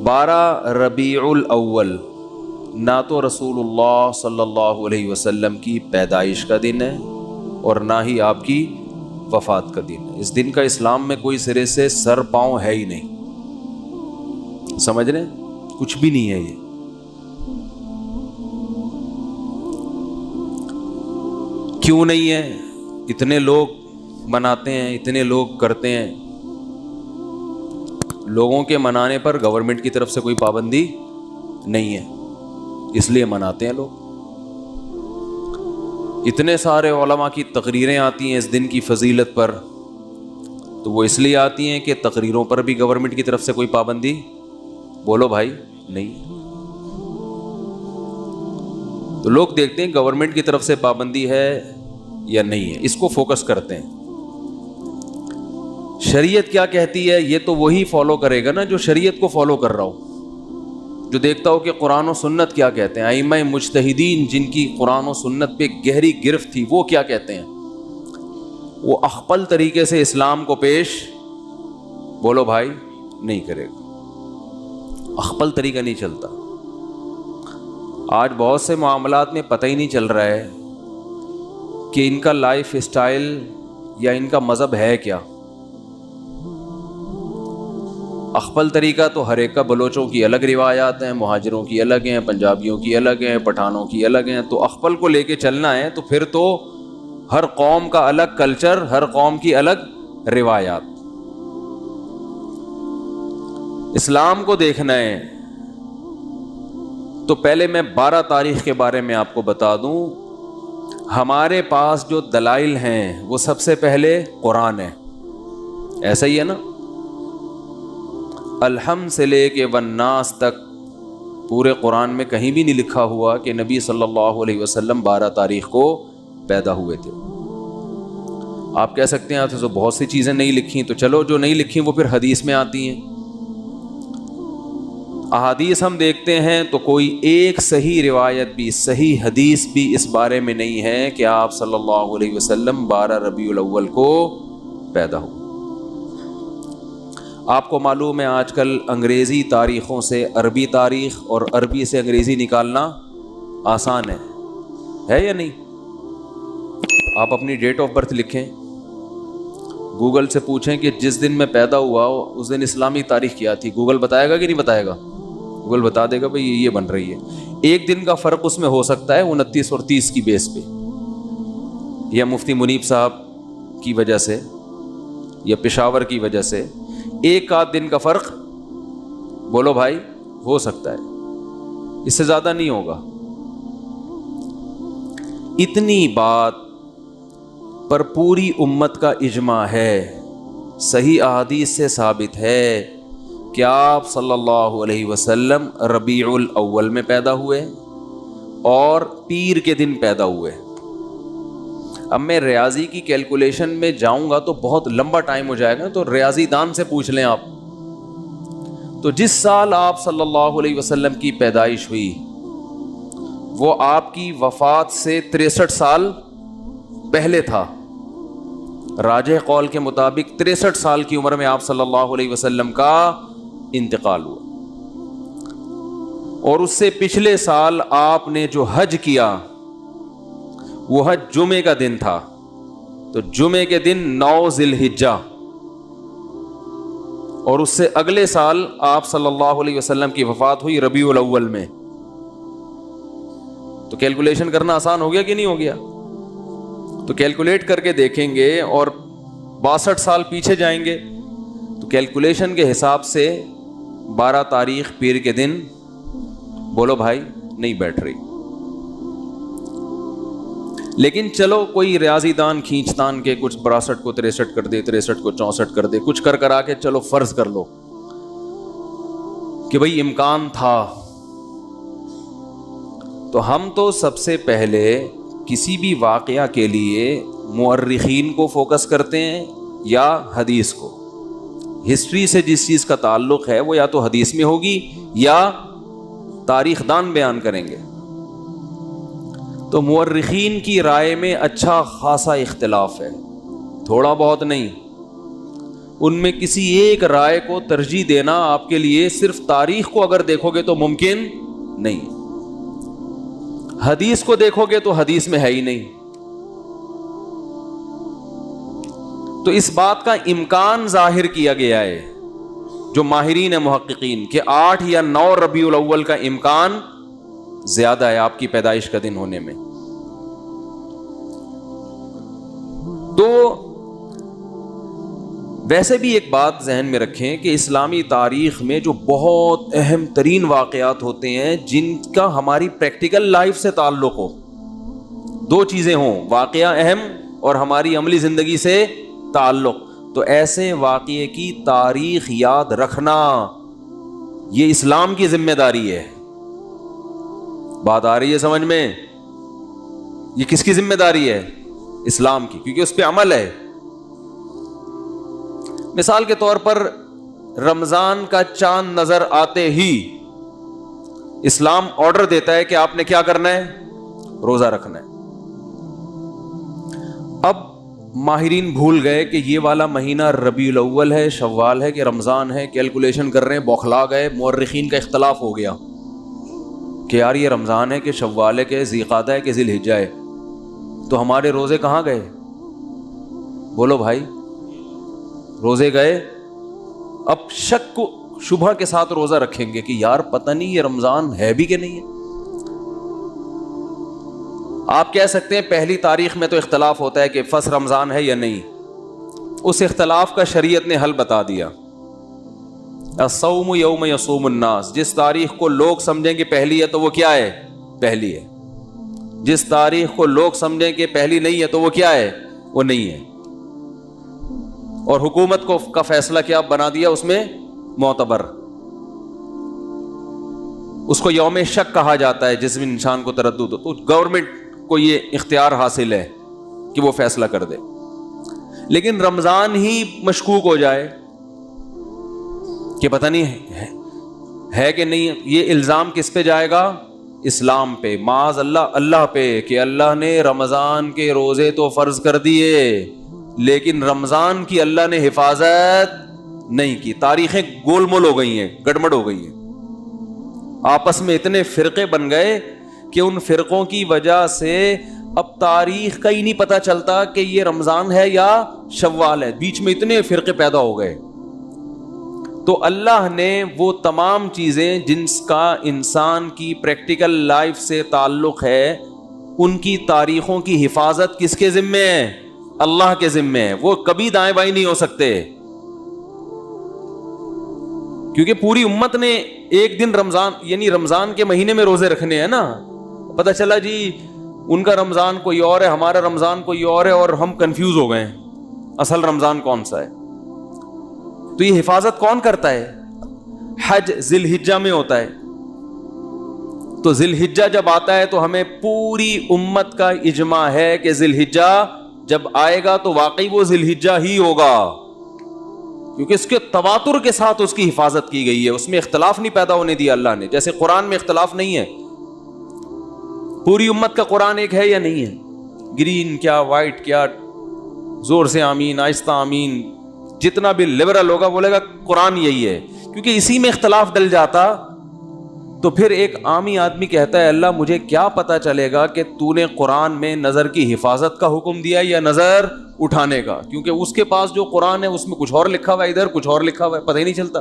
12 ربیع الاول نہ تو رسول اللہ صلی اللہ علیہ وسلم کی پیدائش کا دن ہے اور نہ ہی آپ کی وفات کا دن ہے. اس دن کا اسلام میں کوئی سرے سے سر پاؤں ہے ہی نہیں. سمجھ رہے ہیں؟ کچھ بھی نہیں ہے. یہ کیوں نہیں ہے؟ اتنے لوگ مناتے ہیں, اتنے لوگ کرتے ہیں. لوگوں کے منانے پر گورنمنٹ کی طرف سے کوئی پابندی نہیں ہے, اس لیے مناتے ہیں لوگ. اتنے سارے علماء کی تقریریں آتی ہیں اس دن کی فضیلت پر, تو وہ اس لیے آتی ہیں کہ تقریروں پر بھی گورنمنٹ کی طرف سے کوئی پابندی, بولو بھائی, نہیں. تو لوگ دیکھتے ہیں گورنمنٹ کی طرف سے پابندی ہے یا نہیں ہے, اس کو فوکس کرتے ہیں. شریعت کیا کہتی ہے یہ تو وہی فالو کرے گا نا جو شریعت کو فالو کر رہا ہو, جو دیکھتا ہو کہ قرآن و سنت کیا کہتے ہیں. ائمہ مجتہدین جن کی قرآن و سنت پہ گہری گرفت تھی وہ کیا کہتے ہیں, وہ اخپل طریقے سے اسلام کو پیش, بولو بھائی, نہیں کرے گا. اخپل طریقہ نہیں چلتا. آج بہت سے معاملات میں پتہ ہی نہیں چل رہا ہے کہ ان کا لائف اسٹائل یا ان کا مذہب ہے کیا. اخپل طریقہ تو ہر ایک کا, بلوچوں کی الگ روایات ہیں, مہاجروں کی الگ ہیں, پنجابیوں کی الگ ہیں, پٹھانوں کی الگ ہیں. تو اخپل کو لے کے چلنا ہے تو پھر تو ہر قوم کا الگ کلچر, ہر قوم کی الگ روایات. اسلام کو دیکھنا ہے تو پہلے میں 12 تاریخ کے بارے میں آپ کو بتا دوں. ہمارے پاس جو دلائل ہیں وہ سب سے پہلے قرآن ہے, ایسا ہی ہے نا. الحمد سے لے کے والناس تک پورے قرآن میں کہیں بھی نہیں لکھا ہوا کہ نبی صلی اللہ علیہ وسلم 12 تاریخ کو پیدا ہوئے تھے. آپ کہہ سکتے ہیں تو بہت سی چیزیں نہیں لکھی, تو چلو جو نہیں لکھی وہ پھر حدیث میں آتی ہیں. احادیث ہم دیکھتے ہیں تو کوئی ایک صحیح روایت بھی, صحیح حدیث بھی اس بارے میں نہیں ہے کہ آپ صلی اللہ علیہ وسلم 12 ربیع الاول کو پیدا ہوئے. آپ کو معلوم ہے آج کل انگریزی تاریخوں سے عربی تاریخ اور عربی سے انگریزی نکالنا آسان ہے یا نہیں؟ آپ اپنی ڈیٹ آف برتھ لکھیں, گوگل سے پوچھیں کہ جس دن میں پیدا ہوا اس دن اسلامی تاریخ کیا تھی, گوگل بتائے گا کہ نہیں بتائے گا؟ گوگل بتا دے گا بھئی یہ بن رہی ہے. ایک دن کا فرق اس میں ہو سکتا ہے 29 اور 30 کی بیس پہ, یا مفتی منیب صاحب کی وجہ سے یا پشاور کی وجہ سے ایک آدھ دن کا فرق, بولو بھائی, ہو سکتا ہے, اس سے زیادہ نہیں ہوگا. اتنی بات پر پوری امت کا اجماع ہے, صحیح احادیث سے ثابت ہے کہ آپ صلی اللہ علیہ وسلم ربیع الاول میں پیدا ہوئے اور پیر کے دن پیدا ہوئے. اب میں ریاضی کی کیلکولیشن میں جاؤں گا تو بہت لمبا ٹائم ہو جائے گا, تو ریاضی دان سے پوچھ لیں آپ. تو جس سال آپ صلی اللہ علیہ وسلم کی پیدائش ہوئی وہ آپ کی وفات سے 63 سال پہلے تھا. راجح قول کے مطابق 63 سال کی عمر میں آپ صلی اللہ علیہ وسلم کا انتقال ہوا. اور اس سے پچھلے سال آپ نے جو حج کیا وہ حج جمعے کا دن تھا, تو جمعے کے دن 9 ذی الحجہ, اور اس سے اگلے سال آپ صلی اللہ علیہ وسلم کی وفات ہوئی ربیع الاول میں. تو کیلکولیشن کرنا آسان ہو گیا کہ نہیں ہو گیا؟ تو کیلکولیٹ کر کے دیکھیں گے اور 62 سال پیچھے جائیں گے تو کیلکولیشن کے حساب سے 12 تاریخ پیر کے دن, بولو بھائی, نہیں بیٹھ رہی. لیکن چلو کوئی ریاضی دان کھینچ تان کے کچھ 62 کو 63 کر دے, 63 کو 64 کر دے, کچھ کر آ کے چلو فرض کر لو کہ بھئی امکان تھا. تو ہم تو سب سے پہلے کسی بھی واقعہ کے لیے مورخین کو فوکس کرتے ہیں یا حدیث کو. ہسٹری سے جس چیز کا تعلق ہے وہ یا تو حدیث میں ہوگی یا تاریخ دان بیان کریں گے. تو مورخین کی رائے میں اچھا خاصا اختلاف ہے, تھوڑا بہت نہیں. ان میں کسی ایک رائے کو ترجیح دینا آپ کے لیے صرف تاریخ کو اگر دیکھو گے تو ممکن نہیں، حدیث کو دیکھو گے تو حدیث میں ہے ہی نہیں. تو اس بات کا امکان ظاہر کیا گیا ہے جو ماہرین محققین کہ 8 یا 9 ربیع الاول کا امکان زیادہ ہے آپ کی پیدائش کا دن ہونے میں. تو ویسے بھی ایک بات ذہن میں رکھیں کہ اسلامی تاریخ میں جو بہت اہم ترین واقعات ہوتے ہیں جن کا ہماری پریکٹیکل لائف سے تعلق ہو، 2 چیزیں ہوں، واقعہ اہم اور ہماری عملی زندگی سے تعلق، تو ایسے واقعے کی تاریخ یاد رکھنا یہ اسلام کی ذمہ داری ہے. بات آ رہی ہے سمجھ میں؟ یہ کس کی ذمہ داری ہے؟ اسلام کی، کیونکہ اس پہ عمل ہے. مثال کے طور پر رمضان کا چاند نظر آتے ہی اسلام آرڈر دیتا ہے کہ آپ نے کیا کرنا ہے؟ روزہ رکھنا ہے. اب ماہرین بھول گئے کہ یہ والا مہینہ ربیع الاول ہے، شوال ہے کہ رمضان ہے، کیلکولیشن کر رہے ہیں، بوکھلا گئے. مورخین کا اختلاف ہو گیا کہ یار یہ رمضان ہے کہ شوال ہے کہ ذی القعدہ ہے کہ ذی الحجہ ہے، تو ہمارے روزے کہاں گئے؟ بولو بھائی، روزے گئے. اب شک کو شبہ کے ساتھ روزہ رکھیں گے کہ یار پتہ نہیں یہ رمضان ہے بھی کہ نہیں ہے. آپ کہہ سکتے ہیں پہلی تاریخ میں تو اختلاف ہوتا ہے کہ فرض رمضان ہے یا نہیں، اس اختلاف کا شریعت نے حل بتا دیا. الصوم یوم یصوم الناس، جس تاریخ کو لوگ سمجھیں کہ پہلی ہے تو وہ کیا ہے؟ پہلی ہے. جس تاریخ کو لوگ سمجھیں کہ پہلی نہیں ہے تو وہ کیا ہے؟ وہ نہیں ہے. اور حکومت کو کا فیصلہ کیا بنا دیا اس میں؟ معتبر. اس کو یوم شک کہا جاتا ہے جس میں انسان کو تردد ہو، تو گورنمنٹ کو یہ اختیار حاصل ہے کہ وہ فیصلہ کر دے. لیکن رمضان ہی مشکوک ہو جائے کہ پتہ نہیں ہے کہ نہیں، یہ الزام کس پہ جائے گا؟ اسلام پہ، معاذ اللہ اللہ پہ، کہ اللہ نے رمضان کے روزے تو فرض کر دیے لیکن رمضان کی اللہ نے حفاظت نہیں کی. تاریخیں گول مول ہو گئی ہیں، گڑبڑ ہو گئی ہیں. آپس میں اتنے فرقے بن گئے کہ ان فرقوں کی وجہ سے اب تاریخ کا ہی نہیں پتہ چلتا کہ یہ رمضان ہے یا شوال ہے. بیچ میں اتنے فرقے پیدا ہو گئے. تو اللہ نے وہ تمام چیزیں جن کا انسان کی پریکٹیکل لائف سے تعلق ہے، ان کی تاریخوں کی حفاظت کس کے ذمے ہے؟ اللہ کے ذمے ہے. وہ کبھی دائیں بائیں نہیں ہو سکتے، کیونکہ پوری امت نے ایک دن رمضان یعنی رمضان کے مہینے میں روزے رکھنے ہیں نا. پتہ چلا جی ان کا رمضان کوئی اور ہے، ہمارا رمضان کوئی اور ہے، اور ہم کنفیوز ہو گئے اصل رمضان کون سا ہے. تو یہ حفاظت کون کرتا ہے؟ حج ذی الحجہ میں ہوتا ہے. تو ذی الحجہ جب آتا ہے تو ہمیں پوری امت کا اجماع ہے کہ ذی الحجہ جب آئے گا تو واقعی وہ ذی الحجہ ہی ہوگا، کیونکہ اس کے تواتر کے ساتھ اس کی حفاظت کی گئی ہے. اس میں اختلاف نہیں پیدا ہونے دیا اللہ نے. جیسے قرآن میں اختلاف نہیں ہے، پوری امت کا قرآن ایک ہے یا نہیں ہے؟ گرین کیا وائٹ کیا، زور سے آمین، آہستہ آمین، جتنا بھی لبرل ہوگا بولے گا قرآن یہی ہے. کیونکہ اسی میں اختلاف ڈل جاتا تو پھر ایک عامی آدمی کہتا ہے اللہ مجھے کیا پتا چلے گا کہ تو نے قرآن میں نظر کی حفاظت کا حکم دیا یا نظر اٹھانے کا، کیونکہ اس کے پاس جو قرآن ہے اس میں کچھ اور لکھا ہوا ہے، ادھر کچھ اور لکھا ہوا ہے، پتہ ہی نہیں چلتا.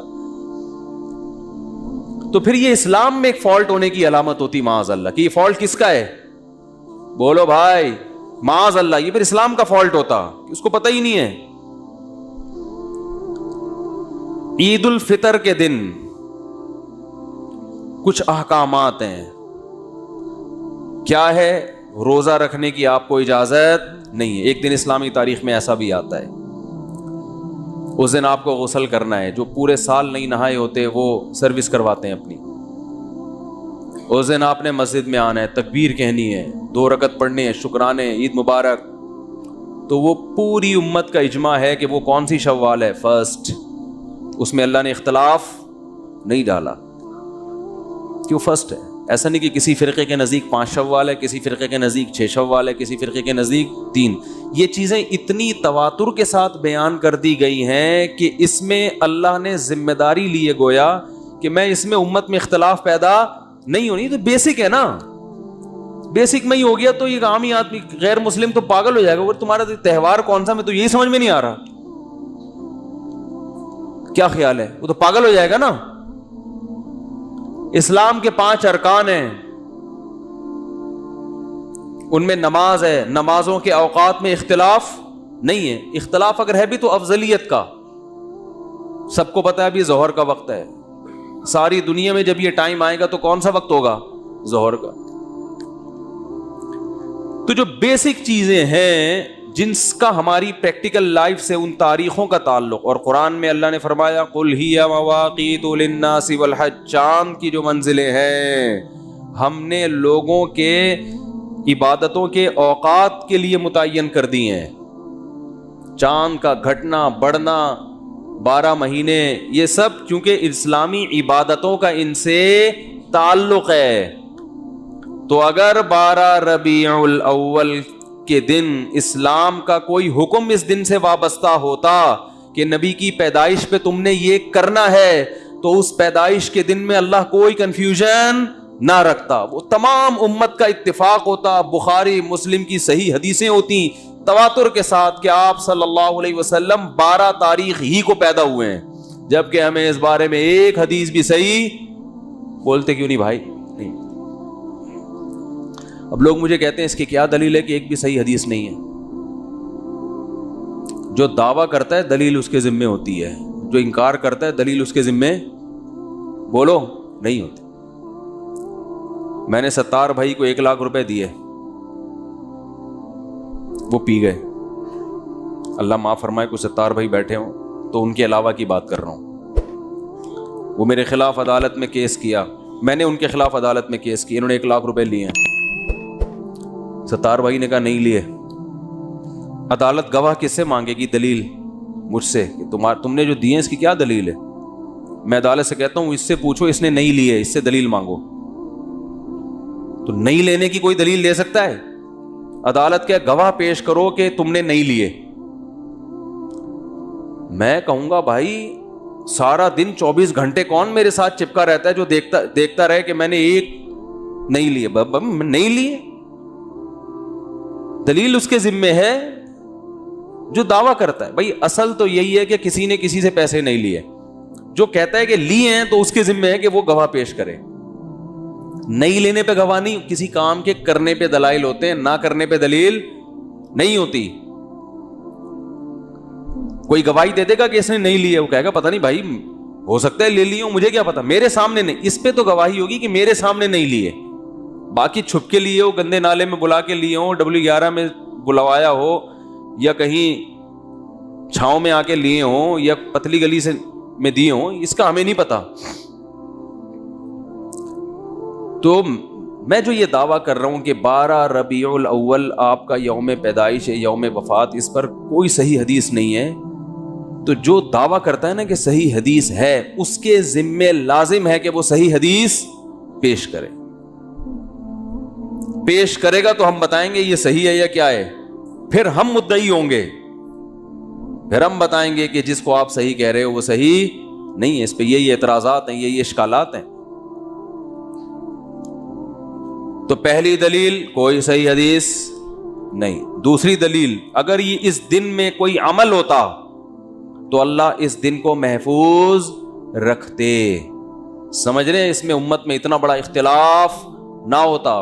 تو پھر یہ اسلام میں ایک فالٹ ہونے کی علامت ہوتی معاذ اللہ کہ یہ فالٹ کس کا ہے؟ بولو بھائی، معاذ اللہ، یہ پھر اسلام کا فالٹ ہوتا، اس کو پتہ ہی نہیں ہے. عید الفطر کے دن کچھ احکامات ہیں. کیا ہے؟ روزہ رکھنے کی آپ کو اجازت نہیں ہے. ایک دن اسلامی تاریخ میں ایسا بھی آتا ہے، اس دن آپ کو غسل کرنا ہے. جو پورے سال نہیں نہائے ہوتے وہ سروس کرواتے ہیں اپنی. اس دن آپ نے مسجد میں آنا ہے، تکبیر کہنی ہے، 2 رکعت پڑھنے ہیں، شکرانے، عید مبارک. تو وہ پوری امت کا اجماع ہے کہ وہ کون سی شوال ہے؟ فرسٹ. اس میں اللہ نے اختلاف نہیں ڈالا کہ وہ فرسٹ ہے. ایسا نہیں کہ کسی فرقے کے نزدیک 5 شوال ہے, کسی فرقے کے نزدیک 6 شوال ہے, کسی فرقے کے نزدیک 3. یہ چیزیں اتنی تواتر کے ساتھ بیان کر دی گئی ہیں کہ اس میں اللہ نے ذمہ داری لی ہے گویا کہ میں اس میں امت میں اختلاف پیدا نہیں ہونی. تو بیسک ہے نا, بیسک میں ہی ہو گیا تو یہ عامی آدمی غیر مسلم تو پاگل ہو جائے گا. تمہارا تہوار کون سا, میں تو یہی سمجھ میں نہیں آ رہا, کیا خیال ہے, وہ تو پاگل ہو جائے گا نا. اسلام کے 5 ارکان ہیں, ان میں نماز ہے, نمازوں کے اوقات میں اختلاف نہیں ہے. اختلاف اگر ہے بھی تو افضلیت کا. سب کو پتا ہے ابھی ظہر کا وقت ہے, ساری دنیا میں جب یہ ٹائم آئے گا تو کون سا وقت ہوگا, ظہر کا. تو جو بیسک چیزیں ہیں جن کا ہماری پریکٹیکل لائف سے ان تاریخوں کا تعلق, اور قرآن میں اللہ نے فرمایا قل ہی مواقیت للناس والحج, چاند کی جو منزلیں ہیں ہم نے لوگوں کے عبادتوں کے اوقات کے لیے متعین کر دی ہیں. چاند کا گھٹنا بڑھنا, 12 مہینے, یہ سب چونکہ اسلامی عبادتوں کا ان سے تعلق ہے. تو اگر 12 ربیع الاول کے دن اسلام کا کوئی حکم اس دن سے وابستہ ہوتا کہ نبی کی پیدائش پہ تم نے یہ کرنا ہے, تو اس پیدائش کے دن میں اللہ کوئی کنفیوژن نہ رکھتا, وہ تمام امت کا اتفاق ہوتا. بخاری مسلم کی صحیح حدیثیں ہوتی تواتر کے ساتھ کہ آپ صلی اللہ علیہ وسلم 12 تاریخ ہی کو پیدا ہوئے ہیں, جبکہ ہمیں اس بارے میں ایک حدیث بھی صحیح بولتے کیوں نہیں بھائی, نہیں. اب لوگ مجھے کہتے ہیں اس کی کیا دلیل ہے کہ ایک بھی صحیح حدیث نہیں ہے. جو دعویٰ کرتا ہے دلیل اس کے ذمے ہوتی ہے, جو انکار کرتا ہے دلیل اس کے ذمے بولو نہیں ہوتی. میں نے ستار بھائی کو 1 لاکھ روپے دیے, وہ پی گئے. اللہ معاف فرمائے کچھ ستار بھائی بیٹھے ہوں تو ان کے علاوہ کی بات کر رہا ہوں. وہ میرے خلاف عدالت میں کیس کیا, میں نے ان کے خلاف عدالت میں کیس کیا, انہوں نے 1 لاکھ روپے لیے ہیں. ستار بھائی نے کہا نہیں لیے. عدالت گواہ کس سے مانگے گی, دلیل مجھ سے کہ تم نے جو دیے اس کی کیا دلیل ہے. میں عدالت سے کہتا ہوں اس سے پوچھو اس نے نہیں لیے, اس سے دلیل مانگو. تو نہیں لینے کی کوئی دلیل دے سکتا ہے؟ عدالت کے گواہ پیش کرو کہ تم نے نہیں لیے. میں کہوں گا بھائی سارا دن 24 گھنٹے کون میرے ساتھ چپکا رہتا ہے جو دیکھتا رہے کہ میں نے ایک نہیں لیے, نہیں لیے. دلیل اس کے ذمے ہے جو دعویٰ کرتا ہے. بھائی اصل تو یہی ہے کہ کسی نے کسی سے پیسے نہیں لیے. جو کہتا ہے کہ لیے ہیں تو اس کے ذمے ہے کہ وہ گواہ پیش کرے. نہیں لینے پہ گواہ نہیں, کسی کام کے کرنے پہ دلائل ہوتے ہیں, نہ کرنے پہ دلیل نہیں ہوتی. کوئی گواہی دے دے گا کہ اس نے نہیں لیے, وہ کہے گا پتہ نہیں بھائی ہو سکتا ہے لے لیے ہوں, مجھے کیا پتا, میرے سامنے نہیں. اس پہ تو گواہی ہوگی کہ میرے سامنے نہیں لیے. باقی چھپ کے لیے ہو, گندے نالے میں بلا کے لیے ہو, W11 میں بلوایا ہو, یا کہیں چھاؤں میں آ کے لیے ہوں, یا پتلی گلی سے میں دیے ہوں, اس کا ہمیں نہیں پتا. تو میں جو یہ دعویٰ کر رہا ہوں کہ 12 ربیع الاول آپ کا یوم پیدائش ہے, یوم وفات, اس پر کوئی صحیح حدیث نہیں ہے. تو جو دعویٰ کرتا ہے نا کہ صحیح حدیث ہے, اس کے ذمے لازم ہے کہ وہ صحیح حدیث پیش کرے. پیش کرے گا تو ہم بتائیں گے یہ صحیح ہے یا کیا ہے, پھر ہم مدعی ہوں گے, پھر ہم بتائیں گے کہ جس کو آپ صحیح کہہ رہے ہو وہ صحیح نہیں ہے, اس پہ یہ اعتراضات ہیں, یہ اشکالات ہیں. تو پہلی دلیل کوئی صحیح حدیث نہیں. دوسری دلیل, اگر یہ اس دن میں کوئی عمل ہوتا تو اللہ اس دن کو محفوظ رکھتے. سمجھ رہے ہیں, اس میں امت میں اتنا بڑا اختلاف نہ ہوتا.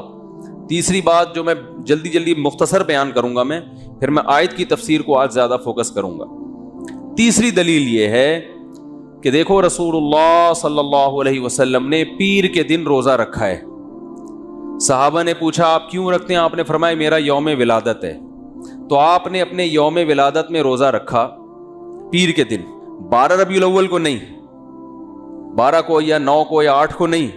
تیسری بات جو میں جلدی مختصر بیان کروں گا, میں پھر میں آیت کی تفسیر کو آج زیادہ فوکس کروں گا. تیسری دلیل یہ ہے کہ دیکھو رسول اللہ صلی اللہ علیہ وسلم نے پیر کے دن روزہ رکھا ہے. صحابہ نے پوچھا آپ کیوں رکھتے ہیں, آپ نے فرمایا میرا یوم ولادت ہے. تو آپ نے اپنے یوم ولادت میں روزہ رکھا پیر کے دن, 12 ربیع الاول کو نہیں, 12 کو یا 9 کو یا 8 کو نہیں.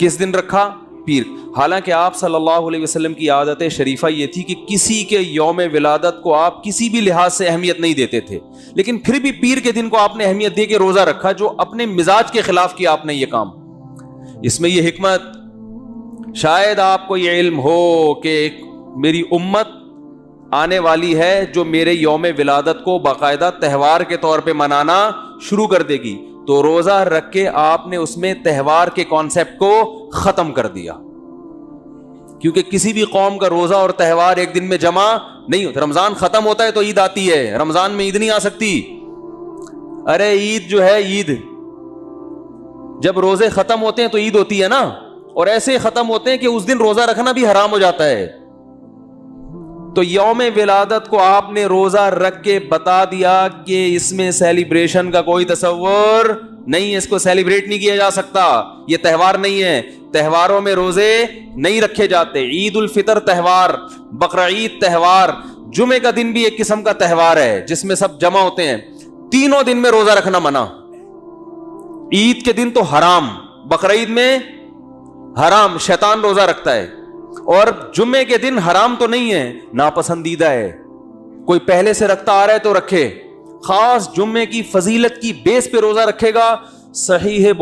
کس دن رکھا, پیر. حالانکہ آپ صلی اللہ علیہ وسلم کی عادت شریفہ یہ تھی کہ کسی کے یوم ولادت کو آپ کسی بھی لحاظ سے اہمیت نہیں دیتے تھے, لیکن پھر بھی پیر کے دن کو آپ نے اہمیت دے کے روزہ رکھا, جو اپنے مزاج کے خلاف کیا آپ نے یہ کام. اس میں یہ حکمت، شاید آپ کو یہ علم ہو کہ میری امت آنے والی ہے جو میرے یوم ولادت کو باقاعدہ تہوار کے طور پہ منانا شروع کر دے گی، تو روزہ رکھ کے آپ نے اس میں تہوار کے کانسیپٹ کو ختم کر دیا. کیونکہ کسی بھی قوم کا روزہ اور تہوار ایک دن میں جمع نہیں ہوتا. رمضان ختم ہوتا ہے تو عید آتی ہے، رمضان میں عید نہیں آ سکتی. ارے عید جو ہے، عید جب روزے ختم ہوتے ہیں تو عید ہوتی ہے نا، اور ایسے ختم ہوتے ہیں کہ اس دن روزہ رکھنا بھی حرام ہو جاتا ہے. تو یوم ولادت کو آپ نے روزہ رکھ کے بتا دیا کہ اس میں سیلیبریشن کا کوئی تصور نہیں ہے، اس کو سیلیبریٹ نہیں کیا جا سکتا، یہ تہوار نہیں ہے. تہواروں میں روزے نہیں رکھے جاتے. عید الفطر تہوار، بقرعید تہوار، جمعے کا دن بھی ایک قسم کا تہوار ہے جس میں سب جمع ہوتے ہیں. تینوں دن میں روزہ رکھنا منع. عید کے دن تو حرام، بقرعید میں حرام، شیطان روزہ رکھتا ہے. اور جمعے کے دن حرام تو نہیں ہے، ناپسندیدہ ہے. کوئی پہلے سے رکھتا آ رہا ہے تو رکھے، خاص جمعے کی فضیلت کی بیس پہ روزہ رکھے گا. صحیح ہے